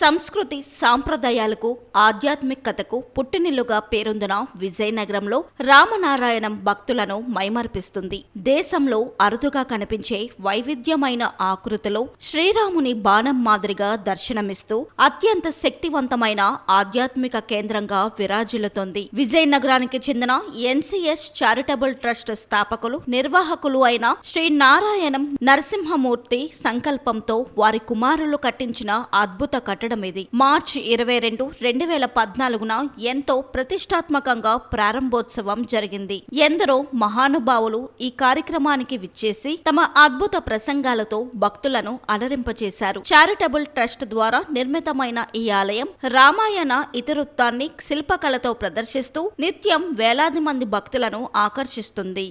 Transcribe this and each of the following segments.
సంస్కృతి సాంప్రదాయాలకు ఆధ్యాత్మికతకు పుట్టినిల్లుగా పేరొందిన విజయనగరంలో రామనారాయణం భక్తులను మైమర్పిస్తుంది. దేశంలో అరుదుగా కనిపించే వైవిధ్యమైన ఆకృతిలో శ్రీరాముని బాణం మాదిరిగా దర్శనమిస్తూ అత్యంత శక్తివంతమైన ఆధ్యాత్మిక కేంద్రంగా విరాజిల్లుతోంది. విజయనగరానికి చెందిన ఎన్సీఎస్ చారిటబుల్ ట్రస్ట్ స్థాపకులు నిర్వాహకులు అయిన శ్రీ నారాయణం నరసింహమూర్తి సంకల్పంతో వారి కుమారులు కట్టించిన అద్భుత కట్టడం ఇది. మార్చి 22, 2014న ఎంతో ప్రతిష్టాత్మకంగా ప్రారంభోత్సవం జరిగింది. ఎందరో మహానుభావులు ఈ కార్యక్రమానికి విచ్చేసి తమ అద్భుత ప్రసంగాలతో భక్తులను అలరింపచేశారు. చారిటబుల్ ట్రస్ట్ ద్వారా నిర్మితమైన ఈ ఆలయం రామాయణ ఇతివృత్తాన్ని శిల్పకళతో ప్రదర్శిస్తూ నిత్యం వేలాది మంది భక్తులను ఆకర్షిస్తుంది.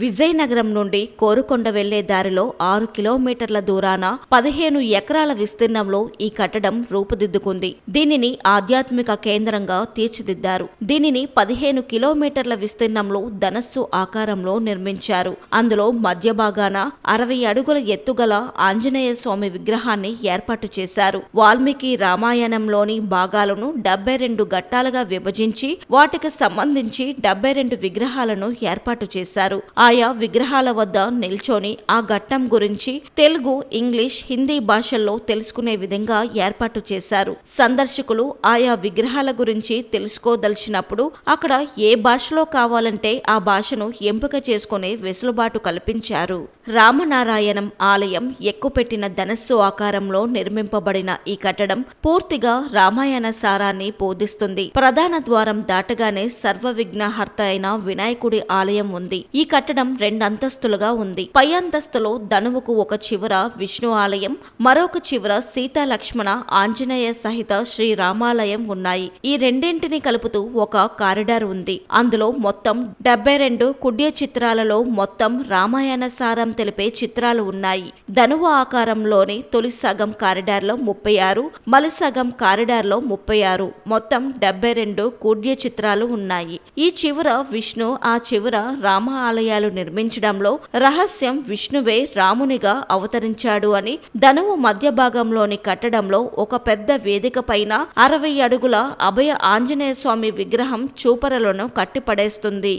విజయనగరం నుండి కోరుకొండ వెళ్లే దారిలో 6 కిలోమీటర్ల దూరాన 15 ఎకరాల విస్తీర్ణంలో ఈ కట్టడం రూపుదిద్దుకుంది. దీనిని ఆధ్యాత్మిక కేంద్రంగా తీర్చిదిద్దారు. దీనిని 15 కిలోమీటర్ల విస్తీర్ణంలో ధనస్సు ఆకారంలో నిర్మించారు. అందులో మధ్య భాగాన 60 అడుగుల ఎత్తుగల ఆంజనేయ స్వామి విగ్రహాన్ని ఏర్పాటు చేశారు. వాల్మీకి రామాయణంలోని భాగాలను 72 ఘట్టాలుగా విభజించి వాటికి సంబంధించి 72 విగ్రహాలను ఏర్పాటు చేశారు. ఆయా విగ్రహాల వద్ద నిల్చొని ఆ ఘట్టం గురించి తెలుగు, ఇంగ్లీష్, హిందీ భాషల్లో తెలుసుకునే విధంగా ఏర్పాటు చేశారు. సందర్శకులు ఆయా విగ్రహాల గురించి తెలుసుకోదలిచినప్పుడు అక్కడ ఏ భాషలో కావాలంటే ఆ భాషను ఎంపిక చేసుకునే వెసులుబాటు కల్పించారు. రామనారాయణం ఆలయం ఎక్కుపెట్టిన ధనస్సు ఆకారంలో నిర్మింపబడిన ఈ కట్టడం పూర్తిగా రామాయణ సారాన్ని బోధిస్తుంది. ప్రధాన ద్వారం దాటగానే సర్వ విఘ్నహర్త అయిన వినాయకుడి ఆలయం ఉంది. ఈ కట్టడం 2 అంతస్తులుగా ఉంది. పై అంతస్తులో ధనువుకు ఒక చివర విష్ణు ఆలయం, మరొక చివర సీతా లక్ష్మణ ఆంజనేయ సహిత శ్రీరామాలయం ఉన్నాయి. ఈ రెండింటిని కలుపుతూ ఒక కారిడార్ ఉంది. అందులో మొత్తం 72 కుడ్య చిత్రాలలో మొత్తం రామాయణ సారం తెలిపే చిత్రాలు ఉన్నాయి. ధనువు ఆకారంలోని తొలి సగం కారిడార్లో 36, మలి సగం కారిడార్లో 36, మొత్తం 72 కుడ్య చిత్రాలు ఉన్నాయి. ఈ చివర విష్ణు, ఆ చివర రామ ఆలయాలు నిర్మించడంలో రహస్యం విష్ణువే రామునిగా అవతరించాడు అని ధనువు మధ్య భాగంలోని కట్టడంలో ఒక పెద్ద వేదిక పైన 60 అడుగుల అభయ ఆంజనేయ స్వామి విగ్రహం చూపరలను కట్టిపడేస్తుంది.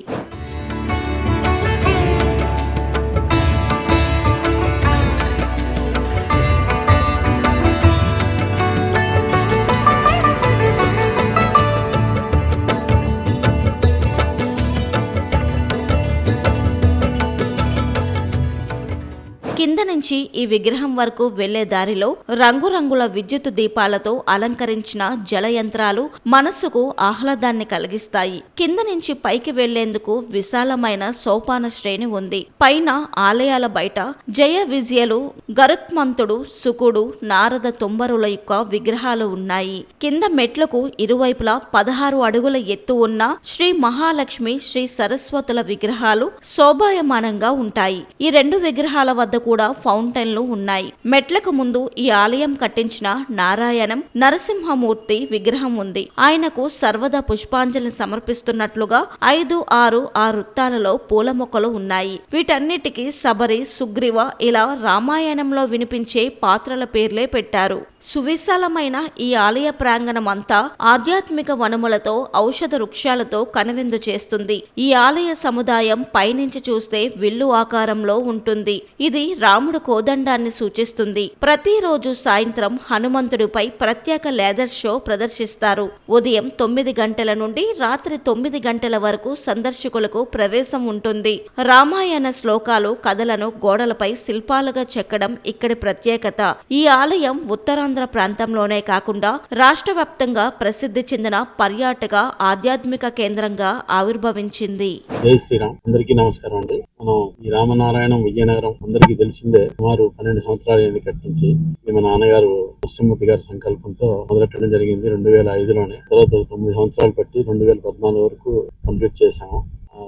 కింద నుంచి ఈ విగ్రహం వరకు వెళ్లే దారిలో రంగురంగుల విద్యుత్ దీపాలతో అలంకరించిన జల యంత్రాలు మనస్సుకు ఆహ్లాదాన్ని కలిగిస్తాయి. కింద నుంచి పైకి వెళ్లేందుకు విశాలమైన సోపాన శ్రేణి ఉంది. పైన ఆలయాల బయట జయ విజయలు, గరుత్మంతుడు, సుకుడు, నారద తుంబరుల యొక్క విగ్రహాలు ఉన్నాయి. కింద మెట్లకు ఇరువైపులా 16 అడుగుల ఎత్తు ఉన్న శ్రీ మహాలక్ష్మి, శ్రీ సరస్వతుల విగ్రహాలు శోభాయమానంగా ఉంటాయి. ఈ 2 విగ్రహాల వద్ద కూడా ఫౌంటైన్లు ఉన్నాయి. మెట్లకు ముందు ఈ ఆలయం కట్టించిన నారాయణం నరసింహమూర్తి విగ్రహం ఉంది. ఆయనకు సర్వదా పుష్పాంజలి సమర్పిస్తున్నట్లుగా 5, 6 ఆ వృత్తాలలో పూల మొక్కలు ఉన్నాయి. వీటన్నిటికీ శబరి, సుగ్రీవ ఇలా రామాయణంలో వినిపించే పాత్రల పేర్లే పెట్టారు. సువిశాలమైన ఈ ఆలయ ప్రాంగణం అంతా ఆధ్యాత్మిక వనములతో, ఔషధ వృక్షాలతో కనువిందు చేస్తుంది. ఈ ఆలయ సముదాయం పైనుంచి చూస్తే విల్లు ఆకారంలో ఉంటుంది. ఇది రాముడు కోదండాన్ని సూచిస్తుంది. ప్రతిరోజు సాయంత్రం హనుమంతుడిపై ప్రత్యేక లేదర్ షో ప్రదర్శిస్తారు. ఉదయం 9 గంటల నుండి రాత్రి 9 గంటల వరకు సందర్శకులకు ప్రవేశం ఉంటుంది. రామాయణ శ్లోకాలు, కథలను గోడలపై శిల్పాలుగా చెక్కడం ఇక్కడి ప్రత్యేకత. ఈ ఆలయం ఉత్తరాంధ్ర ప్రాంతంలోనే కాకుండా రాష్ట్ర వ్యాప్తంగా ప్రసిద్ధి చెందిన పర్యాటక ఆధ్యాత్మిక కేంద్రంగా ఆవిర్భవించింది. జై శ్రీరామ్. అందరికీ నమస్కారం అండి. మనం ఈ రామనారాయణం విజయనగరం అందరికీ తెలిసిందే. సుమారు 12 సంవత్సరాలు కట్టించి మా నాన్నగారు నరసింహమూర్తి గారి సంకల్పంతో మొదలెట్టడం జరిగింది 2005లోనే. తర్వాత 9 సంవత్సరాలు పట్టి 2014 వరకు కంప్లీట్ చేశాము.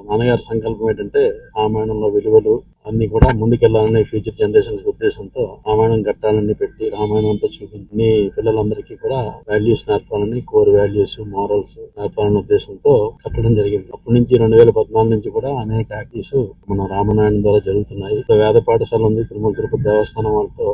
నాన్నగారి సంకల్పం ఏంటంటే రామాయణంలో విలువలు, అన్ని కూడా ముందుకెళ్లాలనే ఫ్యూచర్ జనరేషన్ ఉద్దేశంతో రామాయణం ఘట్టాలన్నీ పెట్టి రామాయణం అంతా చూపించి పిల్లలందరికీ కూడా వాల్యూస్ నేర్పాలని, కోర్ వాల్యూస్, మారల్స్ నేర్పాలనే ఉద్దేశంతో కట్టడం జరిగింది. అప్పటి నుంచి 2014 నుంచి కూడా అనేక యాక్టివిటీస్ మన రామాయణం ద్వారా జరుగుతున్నాయి. వేద పాఠశాల ఉంది, తిరుమల తిరుపతి దేవస్థానం వాళ్ళతో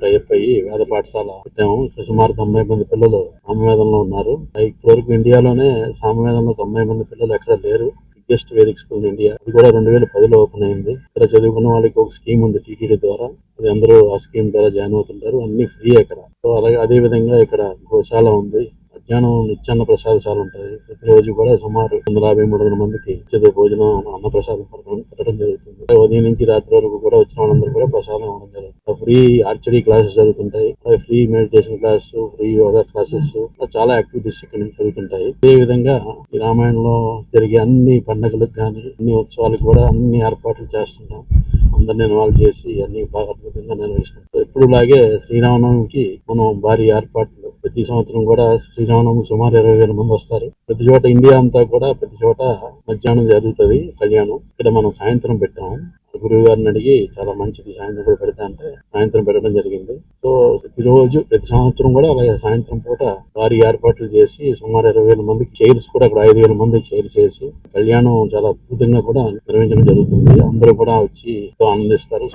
టైప్ అయ్యి వేద పాఠశాల పెట్టాము. సుమారు 90 మంది పిల్లలు సామవేదంలో ఉన్నారు. ఇప్పటివరకు ఇండియాలోనే సామవేదంలో 90 మంది పిల్లలు ఎక్కడ లేరు. Biggest Vedic school in India. అది కూడా 2010లో ఓపెన్ అయింది. ఇక్కడ చదువుకున్న వాళ్ళకి ఒక స్కీమ్ ఉంది టీటీడీ ద్వారా. అది అందరూ ఆ స్కీమ్ ద్వారా జాయిన్ అవుతుంటారు. అన్ని ఫ్రీ అక్కడ. సో అలాగే అదే విధంగా ఇక్కడ గోశాల ఉంది. మధ్యాహ్నం నిత్యాన్న ప్రసాదశాల ఉంటుంది. ప్రతిరోజు కూడా సుమారు 150-300 మందికి చదువు భోజనం, అన్న ప్రసాదం పెట్టడం జరుగుతుంది. ఉదయం నుంచి రాత్రి వరకు కూడా వచ్చిన వాళ్ళందరూ కూడా ప్రసాదం ఇవ్వడం జరుగుతుంది. ఫ్రీ ఆర్చరీ క్లాసెస్ జరుగుతుంటాయి. Free meditation class, free yoga classes, చాలా యాక్టివిటీస్ ఇక్కడ నుంచి జరుగుతుంటాయి. అదే విధంగా ఈ రామాయణంలో జరిగే అన్ని పండుగలకు కానీ అన్ని ఉత్సవాలకు కూడా అన్ని ఏర్పాట్లు చేస్తుంటాం. అందరిని ఇన్వాల్వ్ చేసి అన్ని బాగా అద్భుతంగా నిర్వహిస్తాం. ఎప్పుడులాగే శ్రీరామనవమికి మనం భారీ ఏర్పాట్లు ప్రతి సంవత్సరం కూడా శ్రీరామనవమి సుమారు 20,000 మంది వస్తారు. ప్రతి చోట ఇండియా అంతా కూడా ప్రతి చోట మధ్యాహ్నం జరుగుతుంది కళ్యాణం. ఇక్కడ మనం సాయంత్రం పెట్టాము. గురువు గారిని అడిగి చాలా మంచిది సాయంత్రం కూడా పెడతా అంటే సాయంత్రం పెట్టడం జరిగింది. సో ప్రతి సంవత్సరం కూడా అలాగే సాయంత్రం పూట భారీ ఏర్పాట్లు చేసి సుమారు 20,000 మందికి చైర్స్ కూడా అక్కడ 5,000 మంది చైర్స్ వేసి కళ్యాణం చాలా అద్భుతంగా కూడా నిర్వహించడం జరుగుతుంది. అందరూ కూడా వచ్చి ఆనందిస్తారు.